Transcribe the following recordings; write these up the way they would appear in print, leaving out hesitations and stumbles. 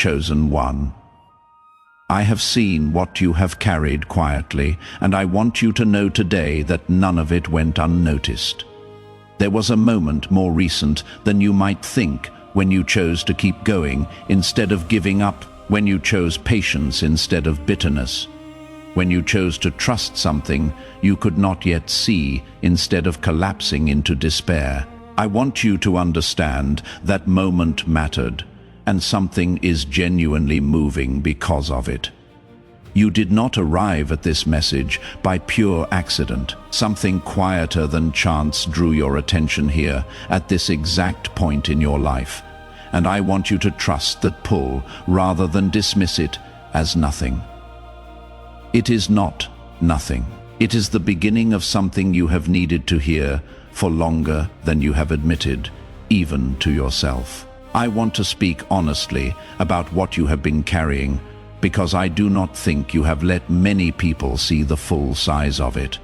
Chosen one. I have seen what you have carried quietly, and I want you to know today that none of it went unnoticed. There was a moment more recent than you might think when you chose to keep going instead of giving up, when you chose patience instead of bitterness, when you chose to trust something you could not yet see instead of collapsing into despair. I want you to understand that moment mattered, and something is genuinely moving because of it. You did not arrive at this message by pure accident. Something quieter than chance drew your attention here at this exact point in your life. And I want you to trust that pull rather than dismiss it as nothing. It is not nothing. It is the beginning of something you have needed to hear for longer than you have admitted, even to yourself. I want to speak honestly about what you have been carrying, because I do not think you have let many people see the full size of it.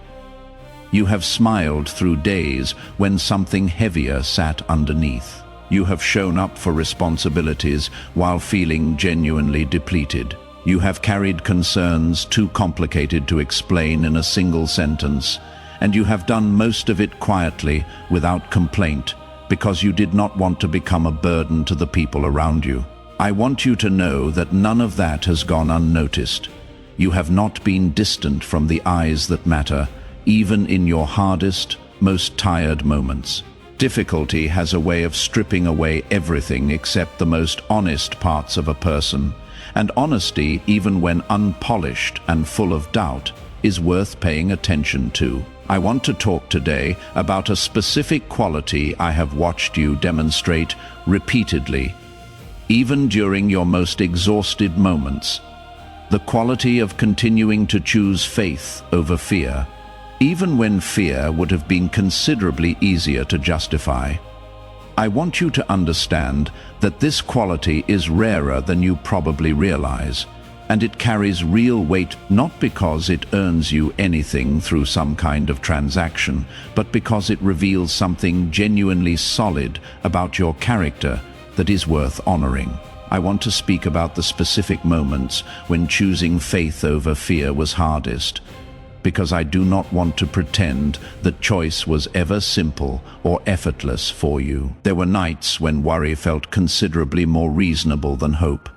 You have smiled through days when something heavier sat underneath. You have shown up for responsibilities while feeling genuinely depleted. You have carried concerns too complicated to explain in a single sentence, and you have done most of it quietly without complaint, because you did not want to become a burden to the people around you. I want you to know that none of that has gone unnoticed. You have not been distant from the eyes that matter, even in your hardest, most tired moments. Difficulty has a way of stripping away everything except the most honest parts of a person, and honesty, even when unpolished and full of doubt, is worth paying attention to. I want to talk today about a specific quality I have watched you demonstrate repeatedly, even during your most exhausted moments. The quality of continuing to choose faith over fear, even when fear would have been considerably easier to justify. I want you to understand that this quality is rarer than you probably realize, and it carries real weight not because it earns you anything through some kind of transaction, but because it reveals something genuinely solid about your character that is worth honoring. I want to speak about the specific moments when choosing faith over fear was hardest, because I do not want to pretend that choice was ever simple or effortless for you. There were nights when worry felt considerably more reasonable than hope,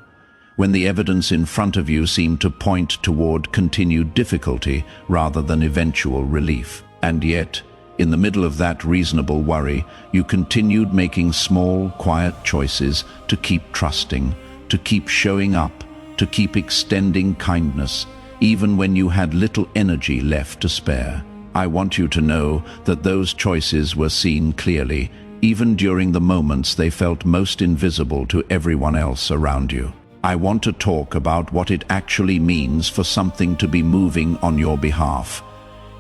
when the evidence in front of you seemed to point toward continued difficulty rather than eventual relief. And yet, in the middle of that reasonable worry, you continued making small, quiet choices to keep trusting, to keep showing up, to keep extending kindness, even when you had little energy left to spare. I want you to know that those choices were seen clearly, even during the moments they felt most invisible to everyone else around you. I want to talk about what it actually means for something to be moving on your behalf,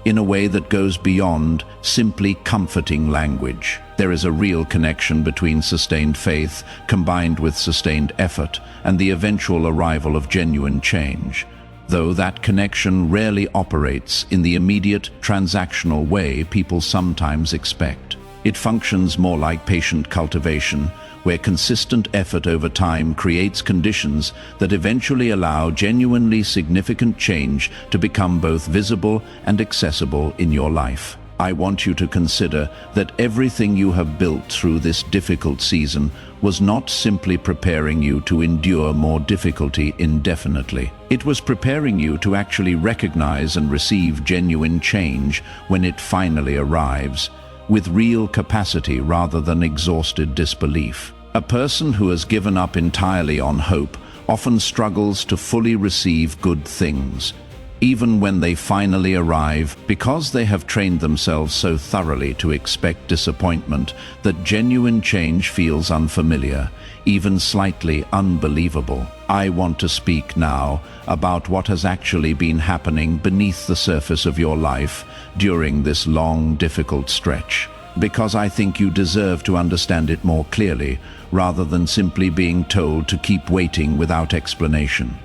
in a way that goes beyond simply comforting language. There is a real connection between sustained faith combined with sustained effort and the eventual arrival of genuine change, though that connection rarely operates in the immediate, transactional way people sometimes expect. It functions more like patient cultivation, where consistent effort over time creates conditions that eventually allow genuinely significant change to become both visible and accessible in your life. I want you to consider that everything you have built through this difficult season was not simply preparing you to endure more difficulty indefinitely. It was preparing you to actually recognize and receive genuine change when it finally arrives, with real capacity rather than exhausted disbelief. A person who has given up entirely on hope often struggles to fully receive good things, even when they finally arrive, because they have trained themselves so thoroughly to expect disappointment that genuine change feels unfamiliar, even slightly unbelievable. I want to speak now about what has actually been happening beneath the surface of your life during this long, difficult stretch, because I think you deserve to understand it more clearly, rather than simply being told to keep waiting without explanation.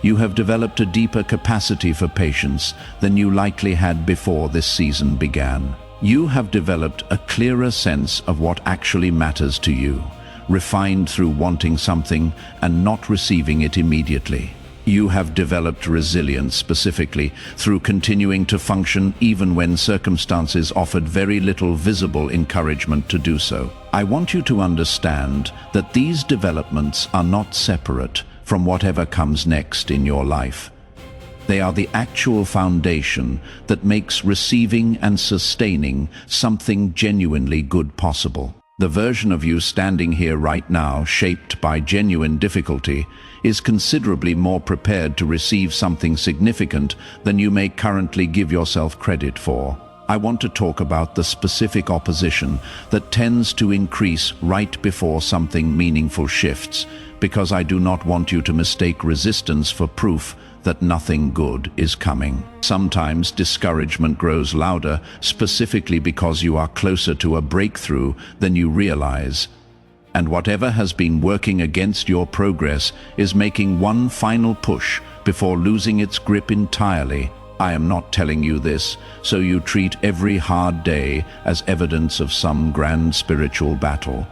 You have developed a deeper capacity for patience than you likely had before this season began. You have developed a clearer sense of what actually matters to you, refined through wanting something and not receiving it immediately. You have developed resilience specifically through continuing to function even when circumstances offered very little visible encouragement to do so. I want you to understand that these developments are not separate from whatever comes next in your life. They are the actual foundation that makes receiving and sustaining something genuinely good possible. The version of you standing here right now, shaped by genuine difficulty, is considerably more prepared to receive something significant than you may currently give yourself credit for. I want to talk about the specific opposition that tends to increase right before something meaningful shifts, because I do not want you to mistake resistance for proof that nothing good is coming. Sometimes discouragement grows louder, specifically because you are closer to a breakthrough than you realize. And whatever has been working against your progress is making one final push before losing its grip entirely. I am not telling you this so you treat every hard day as evidence of some grand spiritual battle.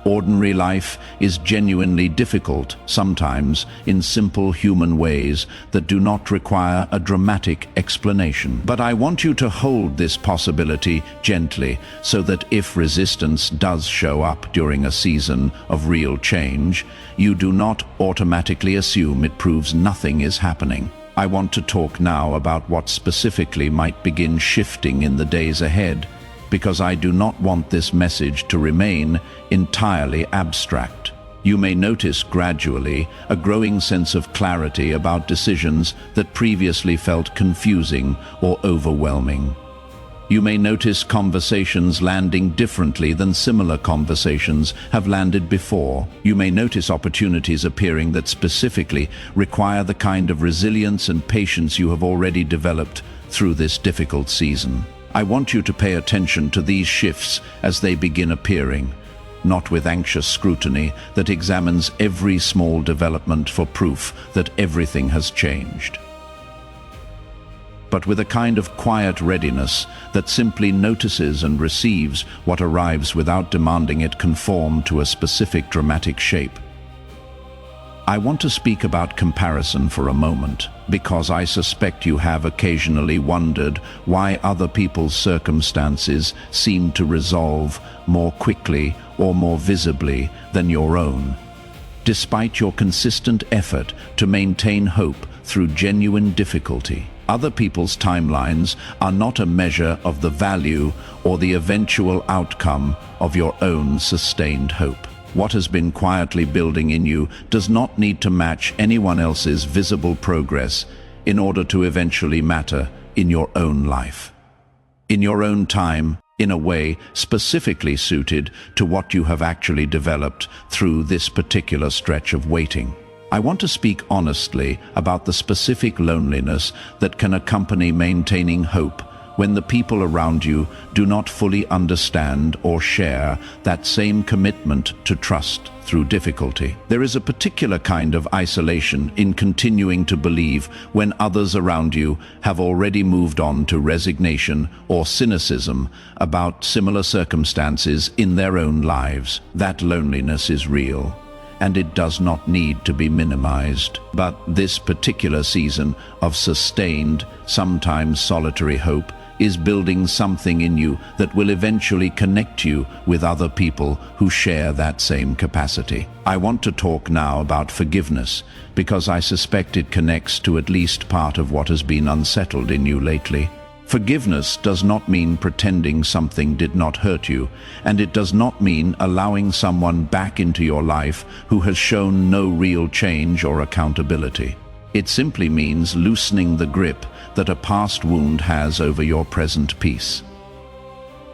Ordinary life is genuinely difficult, sometimes in simple human ways that do not require a dramatic explanation. But I want you to hold this possibility gently so that if resistance does show up during a season of real change, you do not automatically assume it proves nothing is happening. I want to talk now about what specifically might begin shifting in the days ahead, because I do not want this message to remain entirely abstract. You may notice gradually a growing sense of clarity about decisions that previously felt confusing or overwhelming. You may notice conversations landing differently than similar conversations have landed before. You may notice opportunities appearing that specifically require the kind of resilience and patience you have already developed through this difficult season. I want you to pay attention to these shifts as they begin appearing, not with anxious scrutiny that examines every small development for proof that everything has changed, but with a kind of quiet readiness that simply notices and receives what arrives without demanding it conform to a specific dramatic shape. I want to speak about comparison for a moment, because I suspect you have occasionally wondered why other people's circumstances seem to resolve more quickly or more visibly than your own, despite your consistent effort to maintain hope through genuine difficulty. Other people's timelines are not a measure of the value or the eventual outcome of your own sustained hope. What has been quietly building in you does not need to match anyone else's visible progress in order to eventually matter in your own life, in your own time, in a way specifically suited to what you have actually developed through this particular stretch of waiting. I want to speak honestly about the specific loneliness that can accompany maintaining hope when the people around you do not fully understand or share that same commitment to trust through difficulty. There is a particular kind of isolation in continuing to believe when others around you have already moved on to resignation or cynicism about similar circumstances in their own lives. That loneliness is real, and it does not need to be minimized. But this particular season of sustained, sometimes solitary hope is building something in you that will eventually connect you with other people who share that same capacity. I want to talk now about forgiveness, because I suspect it connects to at least part of what has been unsettled in you lately. Forgiveness does not mean pretending something did not hurt you, and it does not mean allowing someone back into your life who has shown no real change or accountability. It simply means loosening the grip that a past wound has over your present peace.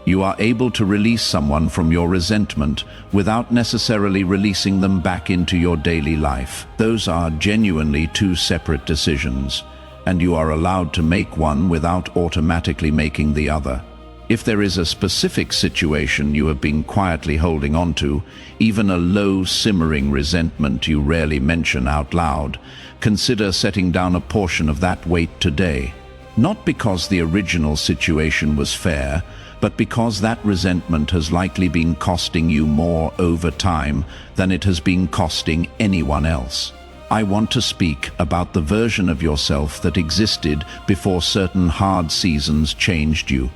You are able to release someone from your resentment without necessarily releasing them back into your daily life. Those are genuinely two separate decisions, and you are allowed to make one without automatically making the other. If there is a specific situation you have been quietly holding on to, even a low, simmering resentment you rarely mention out loud, consider setting down a portion of that weight today. Not because the original situation was fair, but because that resentment has likely been costing you more over time than it has been costing anyone else. I want to speak about the version of yourself that existed before certain hard seasons changed you,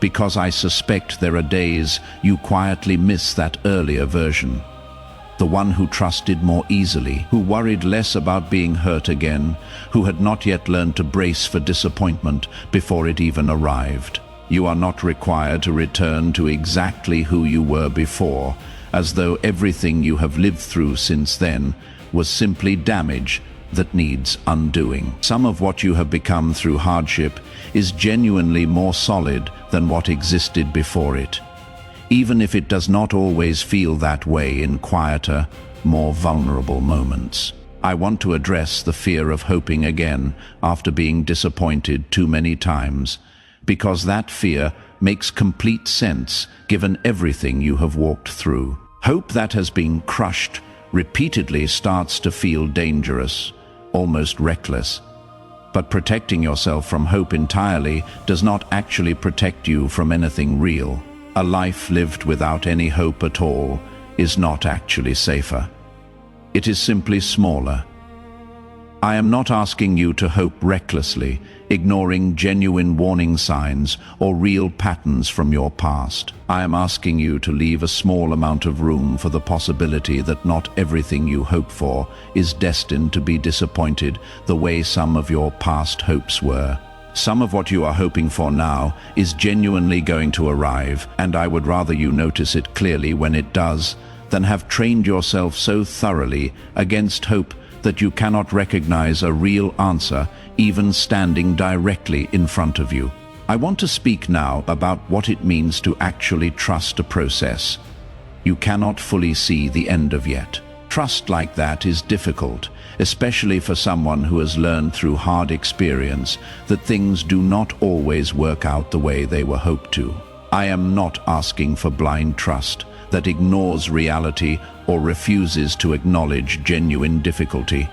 because I suspect there are days you quietly miss that earlier version. The one who trusted more easily, who worried less about being hurt again, who had not yet learned to brace for disappointment before it even arrived. You are not required to return to exactly who you were before, as though everything you have lived through since then was simply damage that needs undoing. Some of what you have become through hardship is genuinely more solid than what existed before it, even if it does not always feel that way in quieter, more vulnerable moments. I want to address the fear of hoping again after being disappointed too many times, because that fear makes complete sense given everything you have walked through. Hope that has been crushed repeatedly starts to feel dangerous, almost reckless. But protecting yourself from hope entirely does not actually protect you from anything real. A life lived without any hope at all is not actually safer. It is simply smaller. I am not asking you to hope recklessly, ignoring genuine warning signs or real patterns from your past. I am asking you to leave a small amount of room for the possibility that not everything you hope for is destined to be disappointed the way some of your past hopes were. Some of what you are hoping for now is genuinely going to arrive, and I would rather you notice it clearly when it does than have trained yourself so thoroughly against hope that you cannot recognize a real answer even standing directly in front of you. I want to speak now about what it means to actually trust a process you cannot fully see the end of yet. Trust like that is difficult, especially for someone who has learned through hard experience that things do not always work out the way they were hoped to. I am not asking for blind trust that ignores reality or refuses to acknowledge genuine difficulty.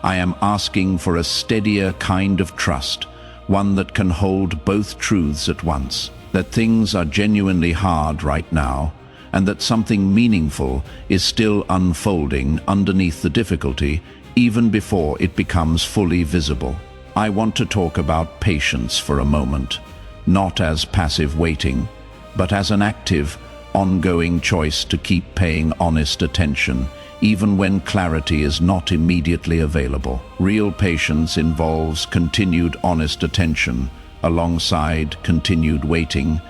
I am asking for a steadier kind of trust, one that can hold both truths at once, that things are genuinely hard right now, and that something meaningful is still unfolding underneath the difficulty, even before it becomes fully visible. I want to talk about patience for a moment, not as passive waiting, but as an active, ongoing choice to keep paying honest attention, even when clarity is not immediately available. Real patience involves continued honest attention alongside continued waiting,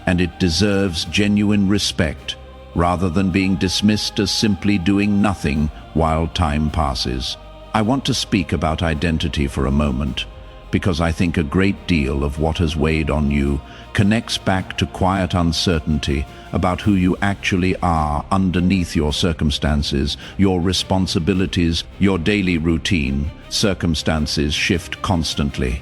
and it deserves genuine respect rather than being dismissed as simply doing nothing while time passes. I want to speak about identity for a moment, because I think a great deal of what has weighed on you connects back to quiet uncertainty about who you actually are underneath your circumstances, your responsibilities, your daily routine. Circumstances shift constantly,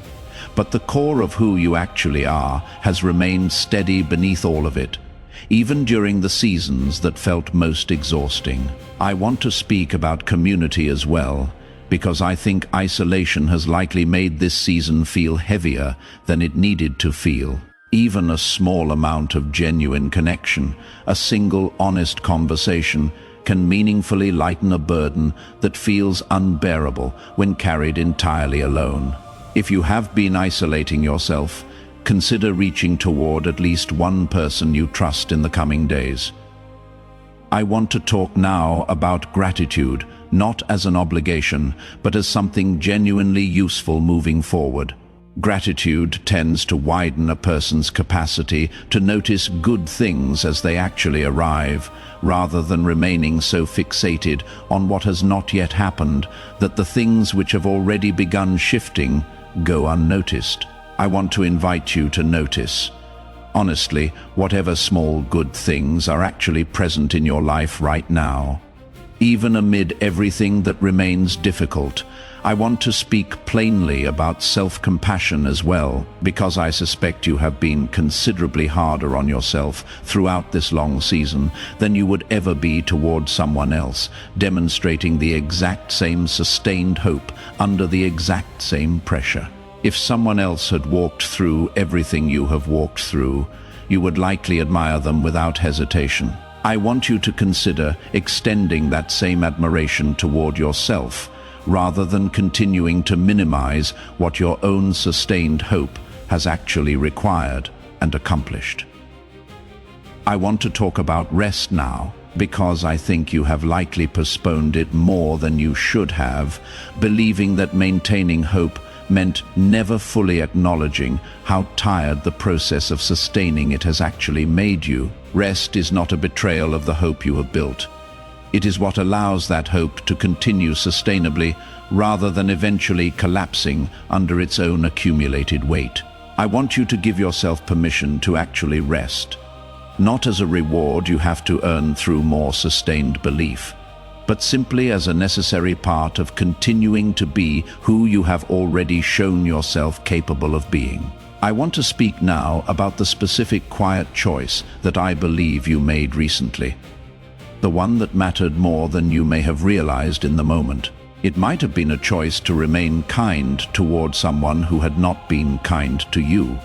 but the core of who you actually are has remained steady beneath all of it, even during the seasons that felt most exhausting. I want to speak about community as well, because I think isolation has likely made this season feel heavier than it needed to feel. Even a small amount of genuine connection, a single honest conversation, can meaningfully lighten a burden that feels unbearable when carried entirely alone. If you have been isolating yourself, consider reaching toward at least one person you trust in the coming days. I want to talk now about gratitude, not as an obligation, but as something genuinely useful moving forward. Gratitude tends to widen a person's capacity to notice good things as they actually arrive, rather than remaining so fixated on what has not yet happened that the things which have already begun shifting go unnoticed. I want to invite you to notice, honestly, whatever small good things are actually present in your life right now. Even amid everything that remains difficult, I want to speak plainly about self-compassion as well, because I suspect you have been considerably harder on yourself throughout this long season than you would ever be towards someone else, demonstrating the exact same sustained hope under the exact same pressure. If someone else had walked through everything you have walked through, you would likely admire them without hesitation. I want you to consider extending that same admiration toward yourself, rather than continuing to minimize what your own sustained hope has actually required and accomplished. I want to talk about rest now, because I think you have likely postponed it more than you should have, believing that maintaining hope meant never fully acknowledging how tired the process of sustaining it has actually made you. Rest is not a betrayal of the hope you have built. It is what allows that hope to continue sustainably rather than eventually collapsing under its own accumulated weight. I want you to give yourself permission to actually rest, not as a reward you have to earn through more sustained belief, but simply as a necessary part of continuing to be who you have already shown yourself capable of being. I want to speak now about the specific quiet choice that I believe you made recently. The one that mattered more than you may have realized in the moment. It might have been a choice to remain kind toward someone who had not been kind to you.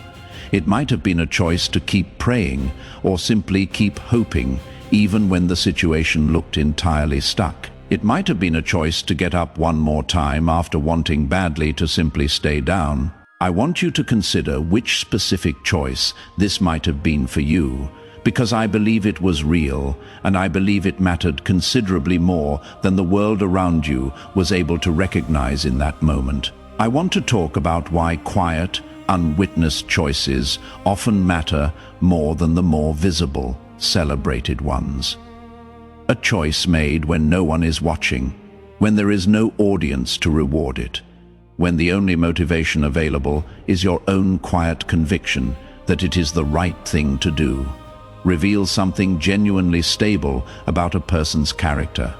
It might have been a choice to keep praying or simply keep hoping, even when the situation looked entirely stuck. It might have been a choice to get up one more time after wanting badly to simply stay down. I want you to consider which specific choice this might have been for you, because I believe it was real, and I believe it mattered considerably more than the world around you was able to recognize in that moment. I want to talk about why quiet, unwitnessed choices often matter more than the more visible, celebrated ones. A choice made when no one is watching, when there is no audience to reward it, when the only motivation available is your own quiet conviction that it is the right thing to do, reveals something genuinely stable about a person's character.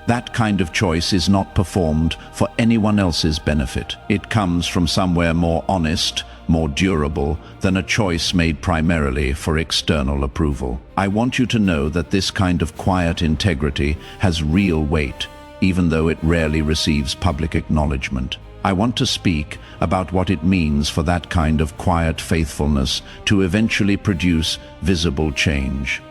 That kind of choice is not performed for anyone else's benefit. It comes from somewhere more honest, more durable than a choice made primarily for external approval. I want you to know that this kind of quiet integrity has real weight, even though it rarely receives public acknowledgement. I want to speak about what it means for that kind of quiet faithfulness to eventually produce visible change,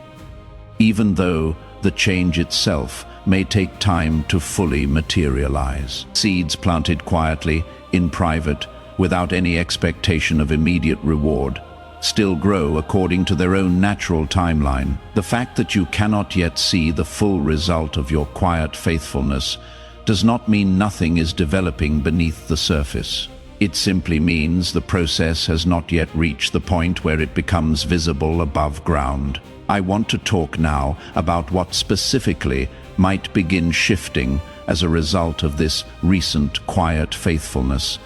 even though the change itself may take time to fully materialize. Seeds planted quietly, in private, without any expectation of immediate reward, still grow according to their own natural timeline. The fact that you cannot yet see the full result of your quiet faithfulness does not mean nothing is developing beneath the surface. It simply means the process has not yet reached the point where it becomes visible above ground. I want to talk now about what specifically might begin shifting as a result of this recent quiet faithfulness,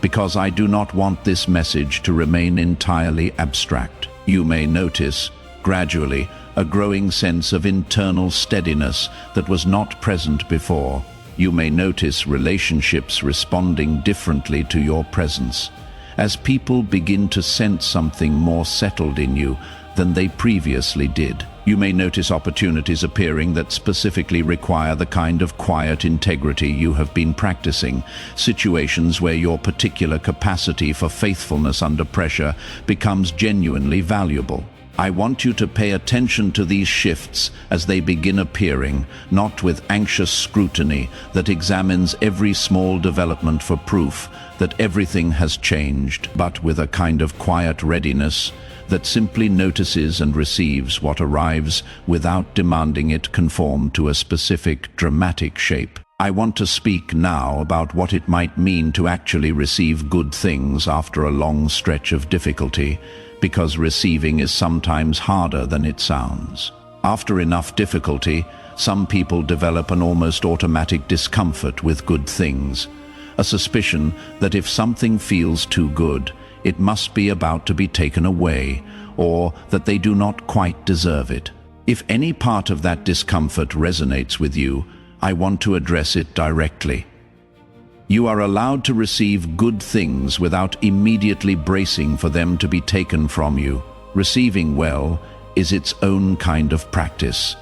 because I do not want this message to remain entirely abstract. You may notice, gradually, a growing sense of internal steadiness that was not present before. You may notice relationships responding differently to your presence, as people begin to sense something more settled in you than they previously did. You may notice opportunities appearing that specifically require the kind of quiet integrity you have been practicing, situations where your particular capacity for faithfulness under pressure becomes genuinely valuable. I want you to pay attention to these shifts as they begin appearing, not with anxious scrutiny that examines every small development for proof that everything has changed, but with a kind of quiet readiness that simply notices and receives what arrives without demanding it conform to a specific dramatic shape. I want to speak now about what it might mean to actually receive good things after a long stretch of difficulty, because receiving is sometimes harder than it sounds. After enough difficulty, some people develop an almost automatic discomfort with good things, a suspicion that if something feels too good, it must be about to be taken away, or that they do not quite deserve it. If any part of that discomfort resonates with you, I want to address it directly. You are allowed to receive good things without immediately bracing for them to be taken from you. Receiving well is its own kind of practice.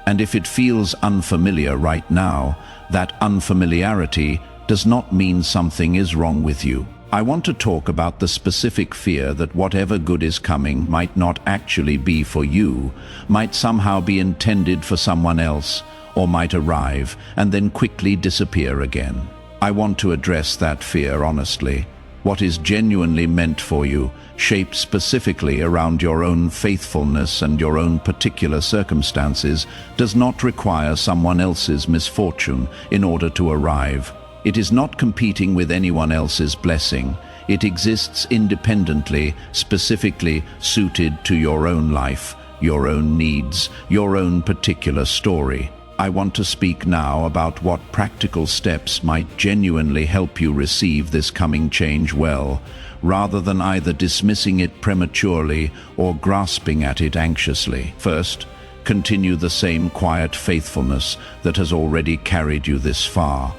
And if it feels unfamiliar right now, that unfamiliarity does not mean something is wrong with you. I want to talk about the specific fear that whatever good is coming might not actually be for you, might somehow be intended for someone else, or might arrive and then quickly disappear again. I want to address that fear honestly. What is genuinely meant for you, shaped specifically around your own faithfulness and your own particular circumstances, does not require someone else's misfortune in order to arrive. It is not competing with anyone else's blessing. It exists independently, specifically suited to your own life, your own needs, your own particular story. I want to speak now about what practical steps might genuinely help you receive this coming change well, rather than either dismissing it prematurely or grasping at it anxiously. First, continue the same quiet faithfulness that has already carried you this far.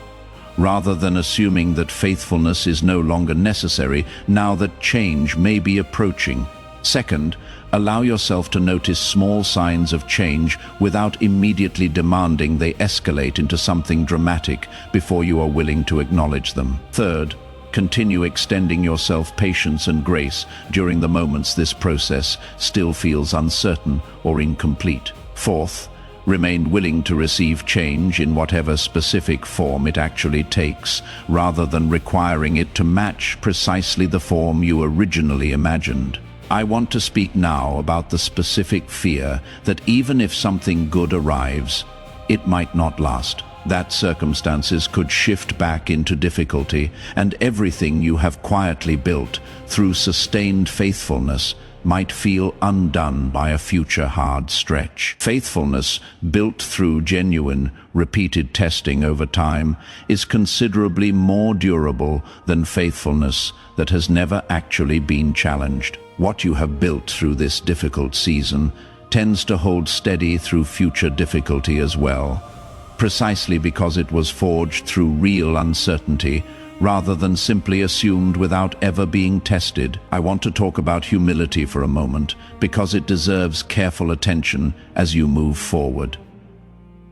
Rather than assuming that faithfulness is no longer necessary now that change may be approaching. Second, allow yourself to notice small signs of change without immediately demanding they escalate into something dramatic before you are willing to acknowledge them. Third, continue extending yourself patience and grace during the moments this process still feels uncertain or incomplete. Fourth, remain willing to receive change in whatever specific form it actually takes, rather than requiring it to match precisely the form you originally imagined. I want to speak now about the specific fear that even if something good arrives, it might not last. That circumstances could shift back into difficulty, and everything you have quietly built through sustained faithfulness might feel undone by a future hard stretch. Faithfulness, built through genuine, repeated testing over time, is considerably more durable than faithfulness that has never actually been challenged. What you have built through this difficult season tends to hold steady through future difficulty as well, precisely because it was forged through real uncertainty rather than simply assumed without ever being tested. I want to talk about humility for a moment, because it deserves careful attention as you move forward.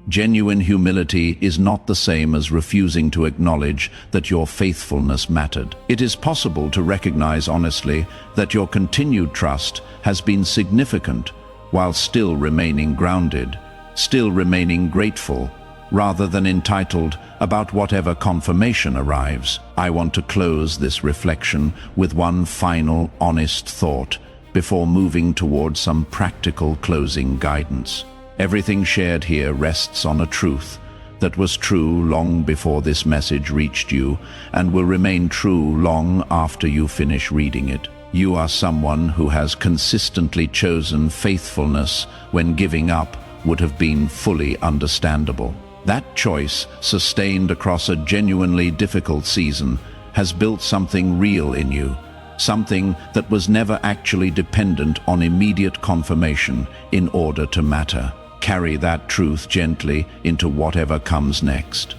Genuine humility is not the same as refusing to acknowledge that your faithfulness mattered. It is possible to recognize honestly that your continued trust has been significant while still remaining grounded, still remaining grateful, rather than entitled about whatever confirmation arrives. I want to close this reflection with one final, honest thought before moving towards some practical closing guidance. Everything shared here rests on a truth that was true long before this message reached you and will remain true long after you finish reading it. You are someone who has consistently chosen faithfulness when giving up would have been fully understandable. That choice, sustained across a genuinely difficult season, has built something real in you, something that was never actually dependent on immediate confirmation in order to matter. Carry that truth gently into whatever comes next.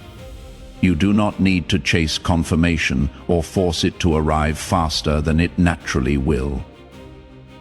You do not need to chase confirmation or force it to arrive faster than it naturally will.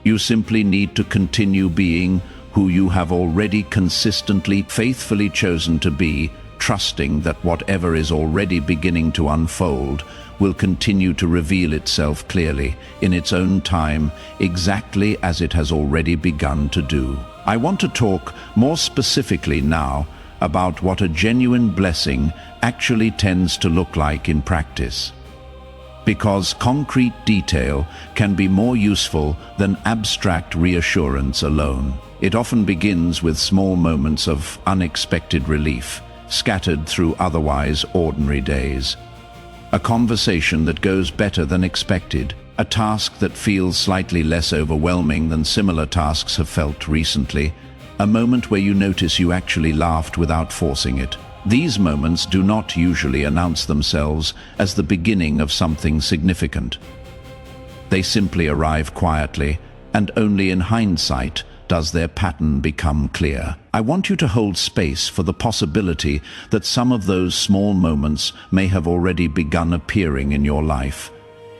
You simply need to continue being who you have already consistently, faithfully chosen to be, trusting that whatever is already beginning to unfold will continue to reveal itself clearly, in its own time, exactly as it has already begun to do. I want to talk more specifically now about what a genuine blessing actually tends to look like in practice. Because concrete detail can be more useful than abstract reassurance alone. It often begins with small moments of unexpected relief, scattered through otherwise ordinary days. A conversation that goes better than expected, a task that feels slightly less overwhelming than similar tasks have felt recently, a moment where you notice you actually laughed without forcing it. These moments do not usually announce themselves as the beginning of something significant. They simply arrive quietly, and only in hindsight does their pattern become clear. I want you to hold space for the possibility that some of those small moments may have already begun appearing in your life,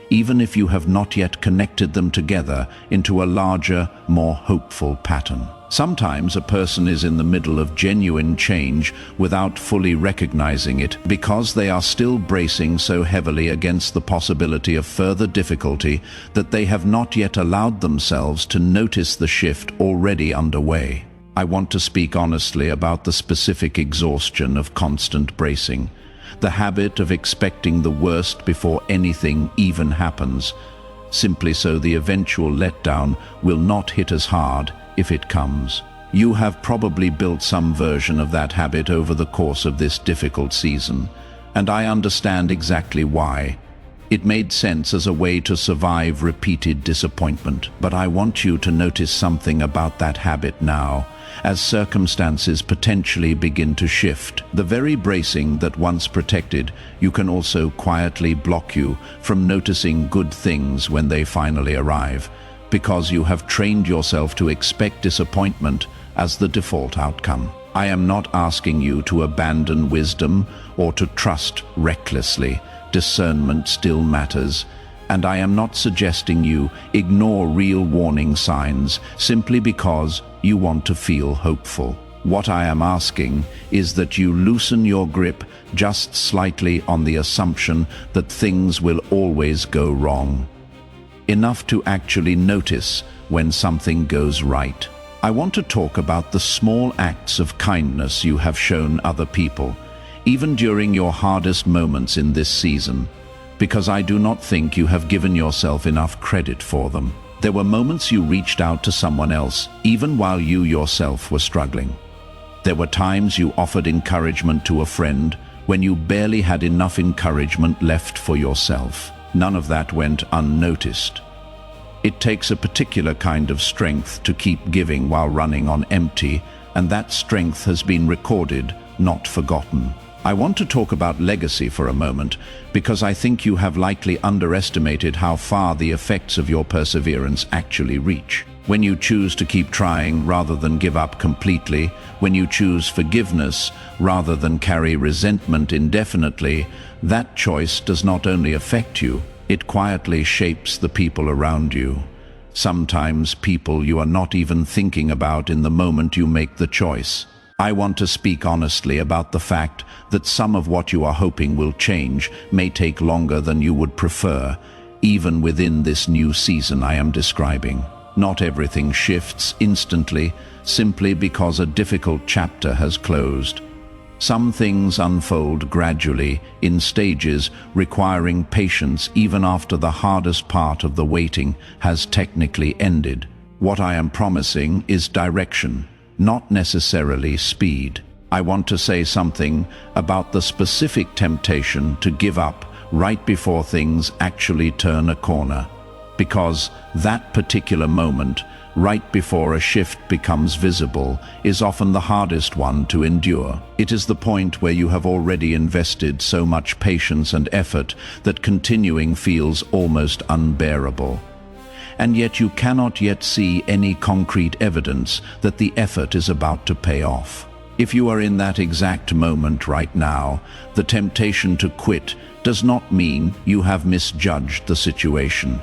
even if you have not yet connected them together into a larger, more hopeful pattern. Sometimes a person is in the middle of genuine change without fully recognizing it because they are still bracing so heavily against the possibility of further difficulty that they have not yet allowed themselves to notice the shift already underway. I want to speak honestly about the specific exhaustion of constant bracing, the habit of expecting the worst before anything even happens, simply so the eventual letdown will not hit as hard if it comes. You have probably built some version of that habit over the course of this difficult season, and I understand exactly why. It made sense as a way to survive repeated disappointment, but I want you to notice something about that habit now, as circumstances potentially begin to shift. The very bracing that once protected you can also quietly block you from noticing good things when they finally arrive, because you have trained yourself to expect disappointment as the default outcome. I am not asking you to abandon wisdom or to trust recklessly. Discernment still matters, and I am not suggesting you ignore real warning signs simply because you want to feel hopeful. What I am asking is that you loosen your grip just slightly on the assumption that things will always go wrong. Enough to actually notice when something goes right. I want to talk about the small acts of kindness you have shown other people, even during your hardest moments in this season, because I do not think you have given yourself enough credit for them. There were moments you reached out to someone else, even while you yourself were struggling. There were times you offered encouragement to a friend when you barely had enough encouragement left for yourself. None of that went unnoticed. It takes a particular kind of strength to keep giving while running on empty, and that strength has been recorded, not forgotten. I want to talk about legacy for a moment, because I think you have likely underestimated how far the effects of your perseverance actually reach. When you choose to keep trying rather than give up completely, when you choose forgiveness rather than carry resentment indefinitely, that choice does not only affect you, it quietly shapes the people around you. Sometimes people you are not even thinking about in the moment you make the choice. I want to speak honestly about the fact that some of what you are hoping will change may take longer than you would prefer, even within this new season I am describing. Not everything shifts instantly, simply because a difficult chapter has closed. Some things unfold gradually, in stages, requiring patience even after the hardest part of the waiting has technically ended. What I am promising is direction, not necessarily speed. I want to say something about the specific temptation to give up right before things actually turn a corner. Because that particular moment, right before a shift becomes visible, is often the hardest one to endure. It is the point where you have already invested so much patience and effort that continuing feels almost unbearable. And yet you cannot yet see any concrete evidence that the effort is about to pay off. If you are in that exact moment right now, the temptation to quit does not mean you have misjudged the situation.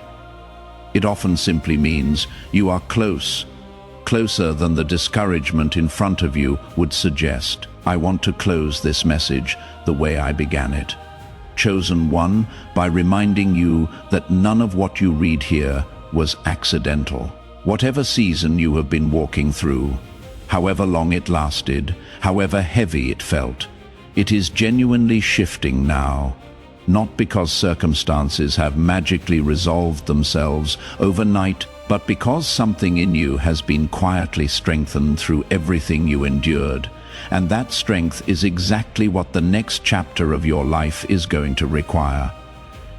It often simply means you are closer than the discouragement in front of you would suggest. I want to close this message the way I began it. Chosen one, by reminding you that none of what you read here was accidental. Whatever season you have been walking through, however long it lasted, however heavy it felt, it is genuinely shifting now. Not because circumstances have magically resolved themselves overnight, but because something in you has been quietly strengthened through everything you endured. And that strength is exactly what the next chapter of your life is going to require.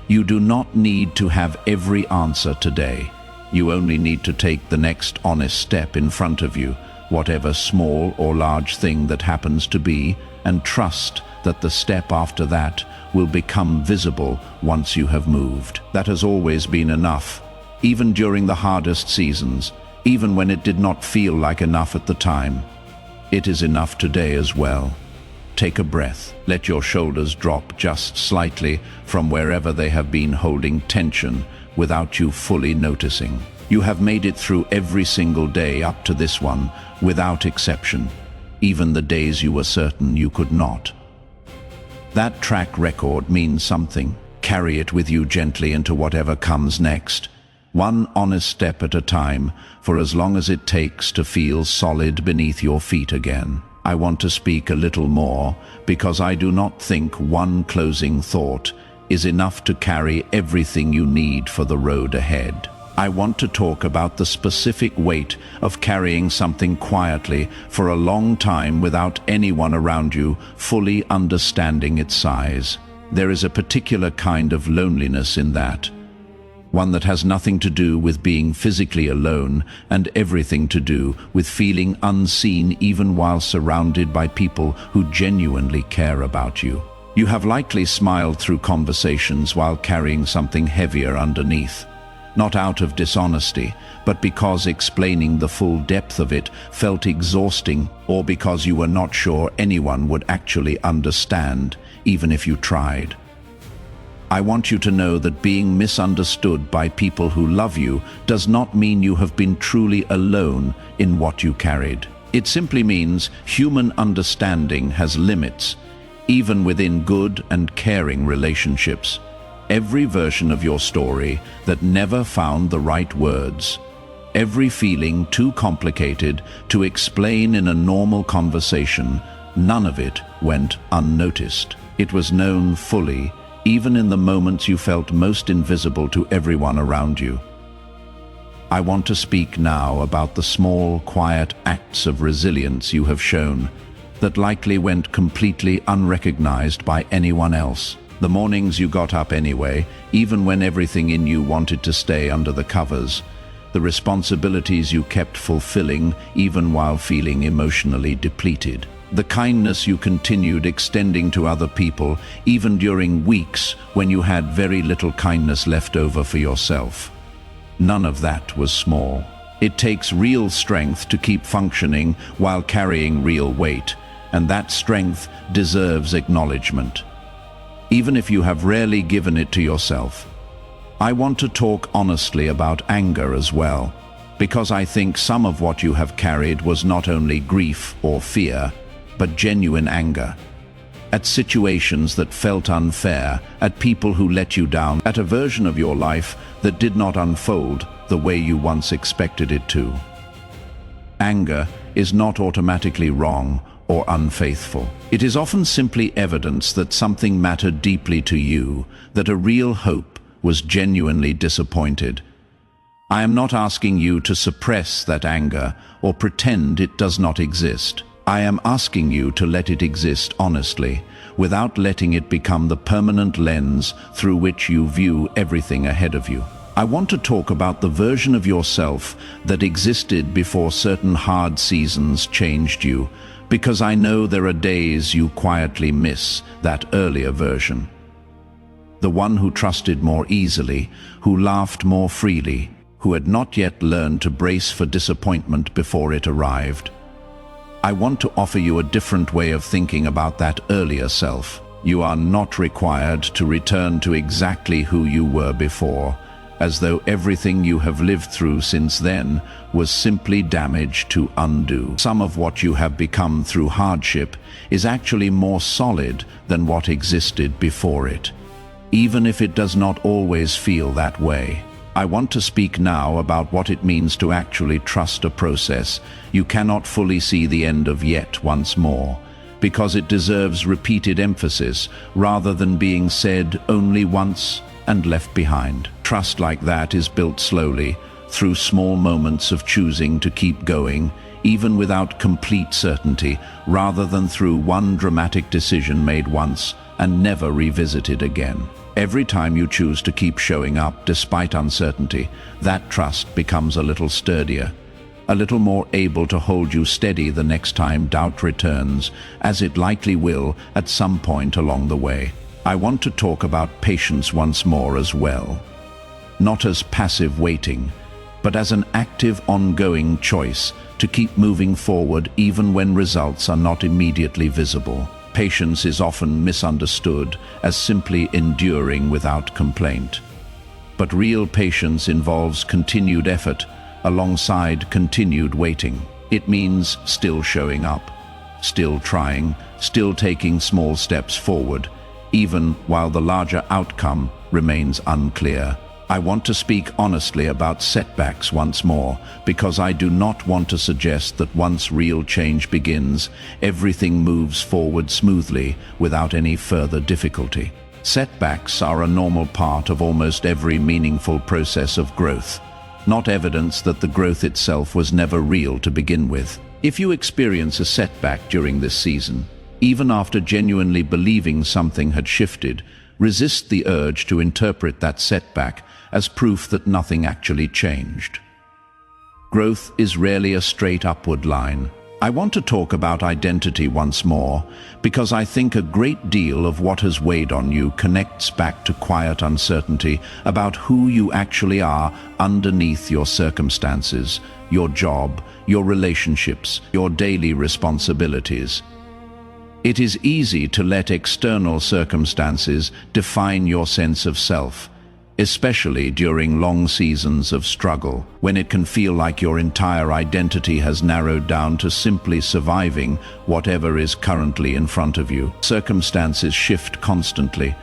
You do not need to have every answer today. You only need to take the next honest step in front of you, whatever small or large thing that happens to be, and trust that the step after that will become visible once you have moved. That has always been enough, even during the hardest seasons, even when it did not feel like enough at the time. It is enough today as well. Take a breath. Let your shoulders drop just slightly from wherever they have been holding tension without you fully noticing. You have made it through every single day up to this one, without exception, even the days you were certain you could not. That track record means something. Carry it with you gently into whatever comes next. One honest step at a time, for as long as it takes to feel solid beneath your feet again. I want to speak a little more, because I do not think one closing thought is enough to carry everything you need for the road ahead. I want to talk about the specific weight of carrying something quietly for a long time without anyone around you fully understanding its size. There is a particular kind of loneliness in that. One that has nothing to do with being physically alone and everything to do with feeling unseen even while surrounded by people who genuinely care about you. You have likely smiled through conversations while carrying something heavier underneath. Not out of dishonesty, but because explaining the full depth of it felt exhausting, or because you were not sure anyone would actually understand, even if you tried. I want you to know that being misunderstood by people who love you does not mean you have been truly alone in what you carried. It simply means human understanding has limits, even within good and caring relationships. Every version of your story that never found the right words, every feeling too complicated to explain in a normal conversation, none of it went unnoticed. It was known fully, even in the moments you felt most invisible to everyone around you. I want to speak now about the small, quiet acts of resilience you have shown that likely went completely unrecognized by anyone else. The mornings you got up anyway, even when everything in you wanted to stay under the covers. The responsibilities you kept fulfilling even while feeling emotionally depleted. The kindness you continued extending to other people even during weeks when you had very little kindness left over for yourself. None of that was small. It takes real strength to keep functioning while carrying real weight, and that strength deserves acknowledgement, even if you have rarely given it to yourself. I want to talk honestly about anger as well, because I think some of what you have carried was not only grief or fear, but genuine anger. At situations that felt unfair, at people who let you down, at a version of your life that did not unfold the way you once expected it to. Anger is not automatically wrong or unfaithful. It is often simply evidence that something mattered deeply to you, that a real hope was genuinely disappointed. I am not asking you to suppress that anger or pretend it does not exist. I am asking you to let it exist honestly, without letting it become the permanent lens through which you view everything ahead of you. I want to talk about the version of yourself that existed before certain hard seasons changed you, because I know there are days you quietly miss that earlier version. The one who trusted more easily, who laughed more freely, who had not yet learned to brace for disappointment before it arrived. I want to offer you a different way of thinking about that earlier self. You are not required to return to exactly who you were before, as though everything you have lived through since then was simply damage to undo. Some of what you have become through hardship is actually more solid than what existed before it, even if it does not always feel that way. I want to speak now about what it means to actually trust a process you cannot fully see the end of yet once more, because it deserves repeated emphasis rather than being said only once and left behind. Trust like that is built slowly, through small moments of choosing to keep going, even without complete certainty, rather than through one dramatic decision made once and never revisited again. Every time you choose to keep showing up despite uncertainty, that trust becomes a little sturdier, a little more able to hold you steady the next time doubt returns, as it likely will at some point along the way. I want to talk about patience once more as well. Not as passive waiting, but as an active, ongoing choice to keep moving forward even when results are not immediately visible. Patience is often misunderstood as simply enduring without complaint. But real patience involves continued effort alongside continued waiting. It means still showing up, still trying, still taking small steps forward, even while the larger outcome remains unclear. I want to speak honestly about setbacks once more, because I do not want to suggest that once real change begins, everything moves forward smoothly without any further difficulty. Setbacks are a normal part of almost every meaningful process of growth, not evidence that the growth itself was never real to begin with. If you experience a setback during this season, even after genuinely believing something had shifted, resist the urge to interpret that setback as proof that nothing actually changed. Growth is rarely a straight upward line. I want to talk about identity once more, because I think a great deal of what has weighed on you connects back to quiet uncertainty about who you actually are underneath your circumstances, your job, your relationships, your daily responsibilities. It is easy to let external circumstances define your sense of self, especially during long seasons of struggle, when it can feel like your entire identity has narrowed down to simply surviving whatever is currently in front of you. Circumstances shift constantly,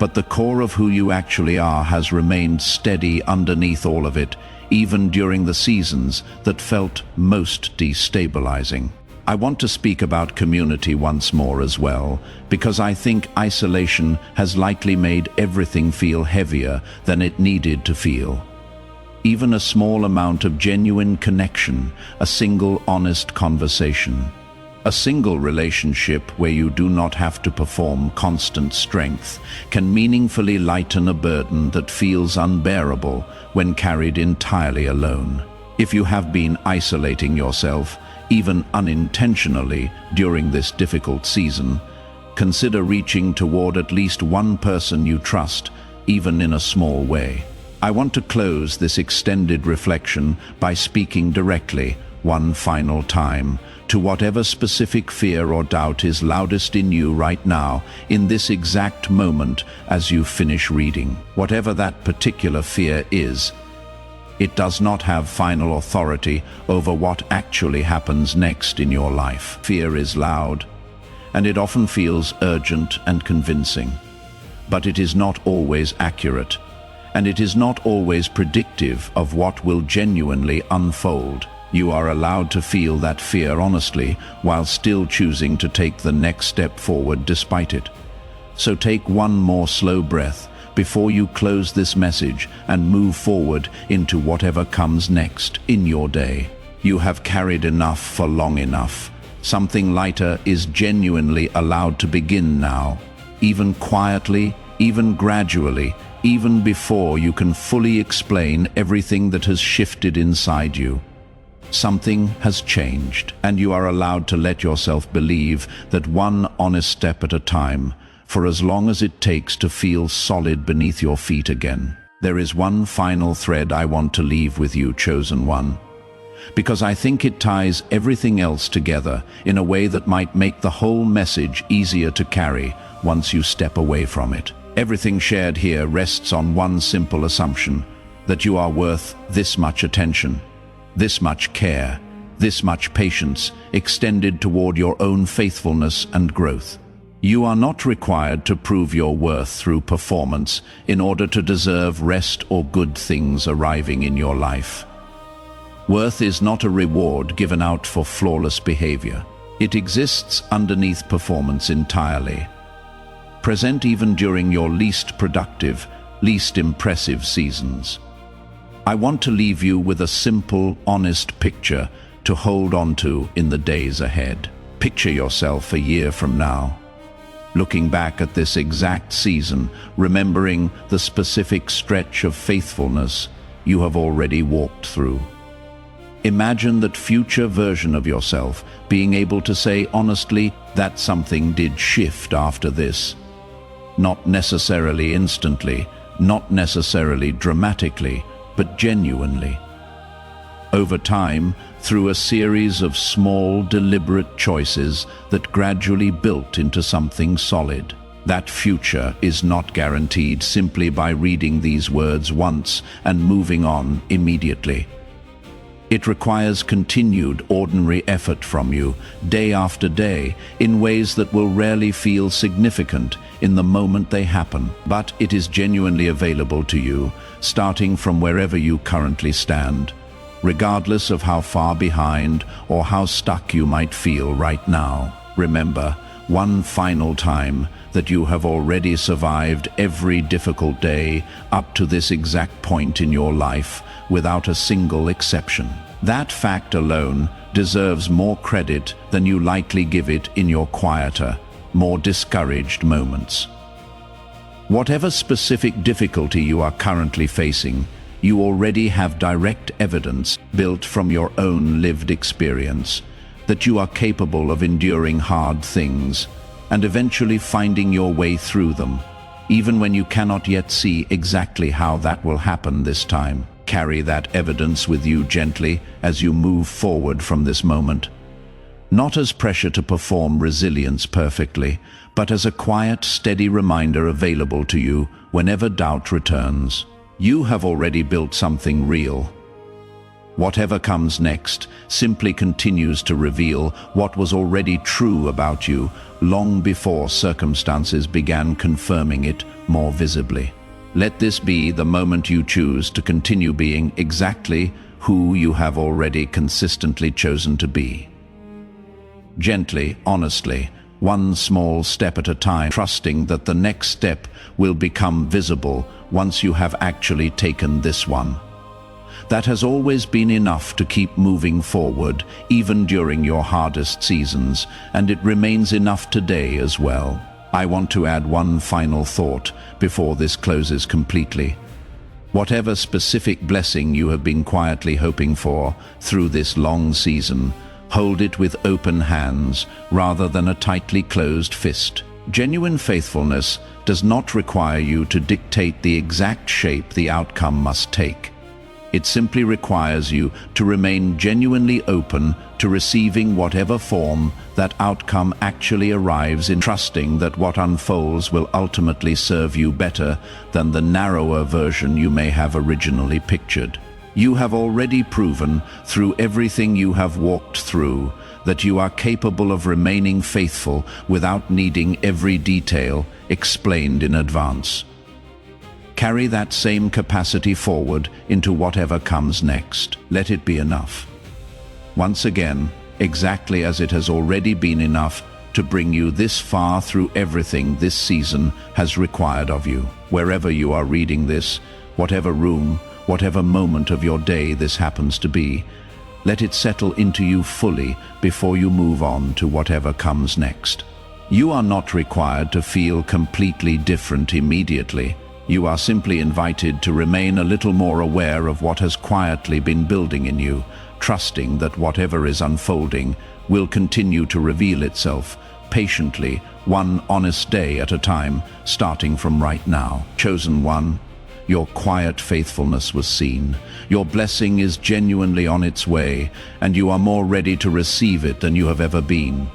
but the core of who you actually are has remained steady underneath all of it, even during the seasons that felt most destabilizing. I want to speak about community once more as well, because I think isolation has likely made everything feel heavier than it needed to feel. Even a small amount of genuine connection, a single honest conversation, a single relationship where you do not have to perform constant strength, can meaningfully lighten a burden that feels unbearable when carried entirely alone. If you have been isolating yourself, even unintentionally, during this difficult season, consider reaching toward at least one person you trust, even in a small way. I want to close this extended reflection by speaking directly, one final time, to whatever specific fear or doubt is loudest in you right now, in this exact moment as you finish reading. Whatever that particular fear is, it does not have final authority over what actually happens next in your life. Fear is loud, and it often feels urgent and convincing. But it is not always accurate, and it is not always predictive of what will genuinely unfold. You are allowed to feel that fear honestly, while still choosing to take the next step forward despite it. So take one more slow breath before you close this message and move forward into whatever comes next in your day. You have carried enough for long enough. Something lighter is genuinely allowed to begin now, even quietly, even gradually, even before you can fully explain everything that has shifted inside you. Something has changed, and you are allowed to let yourself believe that one honest step at a time, for as long as it takes to feel solid beneath your feet again. There is one final thread I want to leave with you, chosen one, because I think it ties everything else together in a way that might make the whole message easier to carry once you step away from it. Everything shared here rests on one simple assumption, that you are worth this much attention, this much care, this much patience extended toward your own faithfulness and growth. You are not required to prove your worth through performance in order to deserve rest or good things arriving in your life. Worth is not a reward given out for flawless behavior. It exists underneath performance entirely, present even during your least productive, least impressive seasons. I want to leave you with a simple, honest picture to hold on to in the days ahead. Picture yourself a year from now, looking back at this exact season, remembering the specific stretch of faithfulness you have already walked through. Imagine that future version of yourself being able to say honestly that something did shift after this. Not necessarily instantly, not necessarily dramatically, but genuinely. Over time, through a series of small, deliberate choices that gradually built into something solid. That future is not guaranteed simply by reading these words once and moving on immediately. It requires continued ordinary effort from you, day after day, in ways that will rarely feel significant in the moment they happen. But it is genuinely available to you, starting from wherever you currently stand, regardless of how far behind or how stuck you might feel right now. Remember, one final time, that you have already survived every difficult day up to this exact point in your life without a single exception. That fact alone deserves more credit than you likely give it in your quieter, more discouraged moments. Whatever specific difficulty you are currently facing, you already have direct evidence built from your own lived experience that you are capable of enduring hard things and eventually finding your way through them, even when you cannot yet see exactly how that will happen this time. Carry that evidence with you gently as you move forward from this moment. Not as pressure to perform resilience perfectly, but as a quiet, steady reminder available to you whenever doubt returns. You have already built something real. Whatever comes next simply continues to reveal what was already true about you long before circumstances began confirming it more visibly. Let this be the moment you choose to continue being exactly who you have already consistently chosen to be. Gently, honestly, one small step at a time, trusting that the next step will become visible once you have actually taken this one. That has always been enough to keep moving forward, even during your hardest seasons, and it remains enough today as well. I want to add one final thought before this closes completely. Whatever specific blessing you have been quietly hoping for through this long season, hold it with open hands rather than a tightly closed fist. Genuine faithfulness does not require you to dictate the exact shape the outcome must take. It simply requires you to remain genuinely open to receiving whatever form that outcome actually arrives in, trusting that what unfolds will ultimately serve you better than the narrower version you may have originally pictured. You have already proven through everything you have walked through that you are capable of remaining faithful without needing every detail explained in advance. Carry that same capacity forward into whatever comes next. Let it be enough. Once again, exactly as it has already been enough to bring you this far through everything this season has required of you. Wherever you are reading this, whatever room, whatever moment of your day this happens to be, let it settle into you fully before you move on to whatever comes next. You are not required to feel completely different immediately. You are simply invited to remain a little more aware of what has quietly been building in you, trusting that whatever is unfolding will continue to reveal itself patiently, one honest day at a time, starting from right now. Chosen one, your quiet faithfulness was seen. Your blessing is genuinely on its way, and you are more ready to receive it than you have ever been.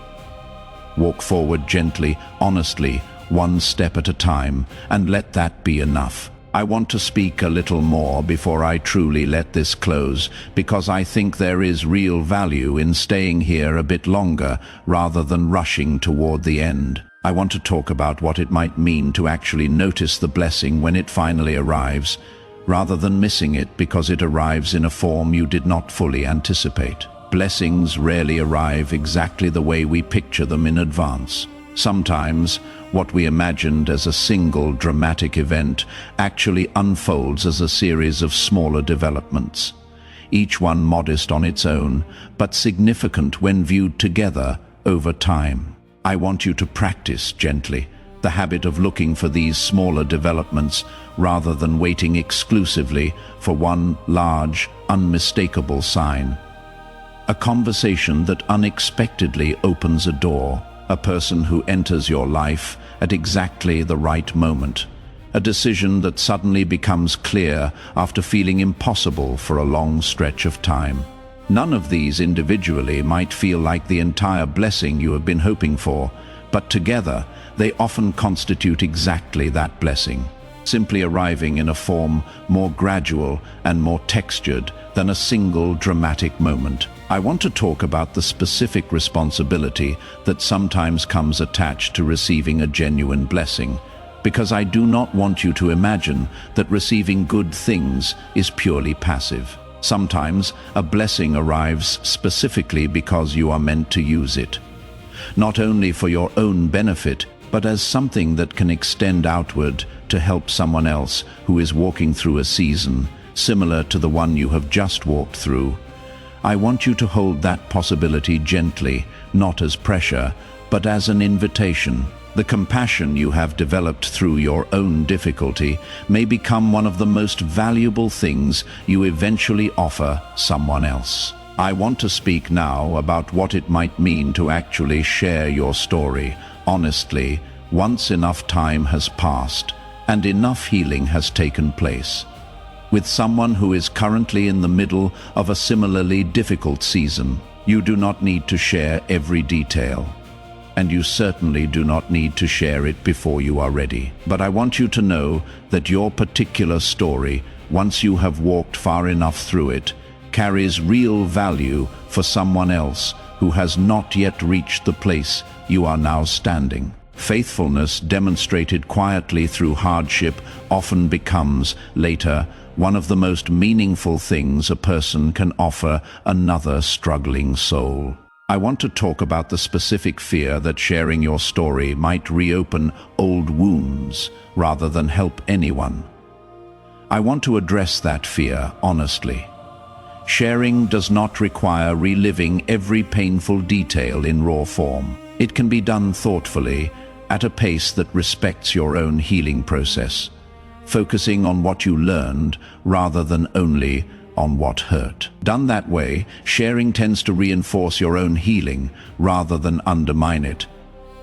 Walk forward gently, honestly, one step at a time, and let that be enough. I want to speak a little more before I truly let this close, because I think there is real value in staying here a bit longer rather than rushing toward the end. I want to talk about what it might mean to actually notice the blessing when it finally arrives, rather than missing it because it arrives in a form you did not fully anticipate. Blessings rarely arrive exactly the way we picture them in advance. Sometimes, what we imagined as a single dramatic event actually unfolds as a series of smaller developments, each one modest on its own, but significant when viewed together over time. I want you to practice gently the habit of looking for these smaller developments rather than waiting exclusively for one large, unmistakable sign. A conversation that unexpectedly opens a door, a person who enters your life at exactly the right moment, a decision that suddenly becomes clear after feeling impossible for a long stretch of time. None of these individually might feel like the entire blessing you have been hoping for, but together they often constitute exactly that blessing, simply arriving in a form more gradual and more textured than a single dramatic moment. I want to talk about the specific responsibility that sometimes comes attached to receiving a genuine blessing, because I do not want you to imagine that receiving good things is purely passive. Sometimes a blessing arrives specifically because you are meant to use it, not only for your own benefit, but as something that can extend outward to help someone else who is walking through a season similar to the one you have just walked through. I want you to hold that possibility gently, not as pressure, but as an invitation. The compassion you have developed through your own difficulty may become one of the most valuable things you eventually offer someone else. I want to speak now about what it might mean to actually share your story honestly once enough time has passed and enough healing has taken place, with someone who is currently in the middle of a similarly difficult season. You do not need to share every detail, and you certainly do not need to share it before you are ready. But I want you to know that your particular story, once you have walked far enough through it, carries real value for someone else who has not yet reached the place you are now standing. Faithfulness demonstrated quietly through hardship often becomes, later, one of the most meaningful things a person can offer another struggling soul. I want to talk about the specific fear that sharing your story might reopen old wounds rather than help anyone. I want to address that fear honestly. Sharing does not require reliving every painful detail in raw form. It can be done thoughtfully, at a pace that respects your own healing process, focusing on what you learned rather than only on what hurt. Done that way, sharing tends to reinforce your own healing rather than undermine it,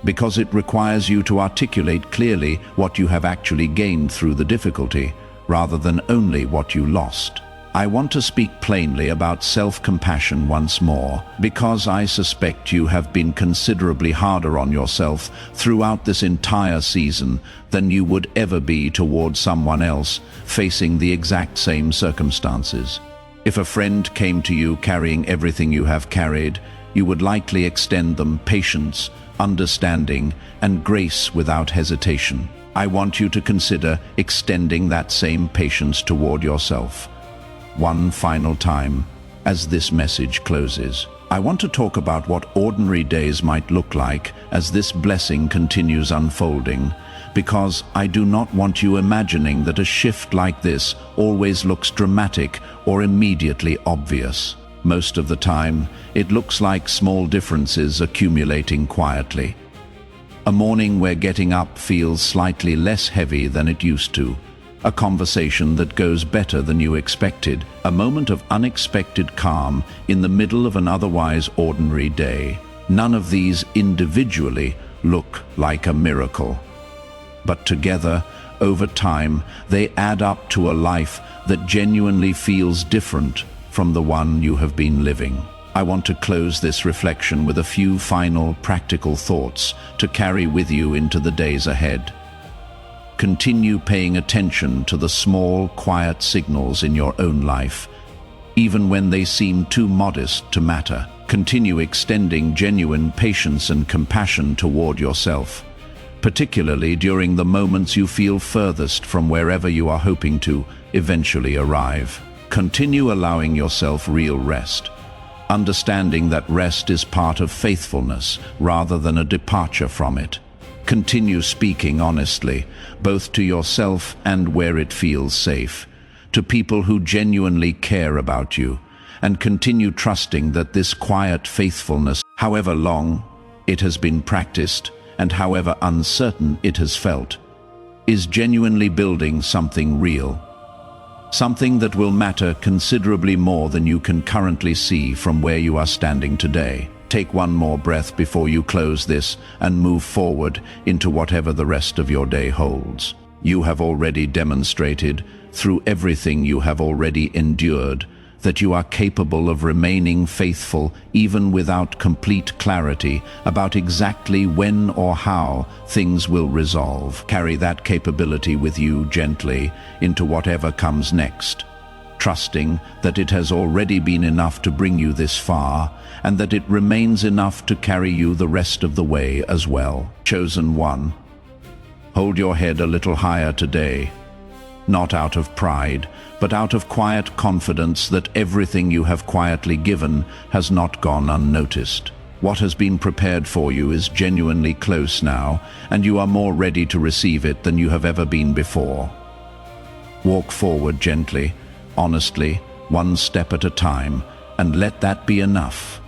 because it requires you to articulate clearly what you have actually gained through the difficulty, rather than only what you lost. I want to speak plainly about self-compassion once more, because I suspect you have been considerably harder on yourself throughout this entire season than you would ever be towards someone else facing the exact same circumstances. If a friend came to you carrying everything you have carried, you would likely extend them patience, understanding, and grace without hesitation. I want you to consider extending that same patience toward yourself. One final time, as this message closes, I want to talk about what ordinary days might look like as this blessing continues unfolding, because I do not want you imagining that a shift like this always looks dramatic or immediately obvious. Most of the time, it looks like small differences accumulating quietly. A morning where getting up feels slightly less heavy than it used to. A conversation that goes better than you expected, a moment of unexpected calm in the middle of an otherwise ordinary day. None of these individually look like a miracle, but together, over time, they add up to a life that genuinely feels different from the one you have been living. I want to close this reflection with a few final practical thoughts to carry with you into the days ahead. Continue paying attention to the small, quiet signals in your own life, even when they seem too modest to matter. Continue extending genuine patience and compassion toward yourself, particularly during the moments you feel furthest from wherever you are hoping to eventually arrive. Continue allowing yourself real rest, understanding that rest is part of faithfulness rather than a departure from it. Continue speaking honestly, both to yourself and where it feels safe, to people who genuinely care about you, and continue trusting that this quiet faithfulness, however long it has been practiced and however uncertain it has felt, is genuinely building something real, something that will matter considerably more than you can currently see from where you are standing today. Take one more breath before you close this and move forward into whatever the rest of your day holds. You have already demonstrated, through everything you have already endured, that you are capable of remaining faithful even without complete clarity about exactly when or how things will resolve. Carry that capability with you gently into whatever comes next, trusting that it has already been enough to bring you this far, and that it remains enough to carry you the rest of the way as well. Chosen one, hold your head a little higher today, not out of pride, but out of quiet confidence that everything you have quietly given has not gone unnoticed. What has been prepared for you is genuinely close now, and you are more ready to receive it than you have ever been before. Walk forward gently, honestly, one step at a time, and let that be enough.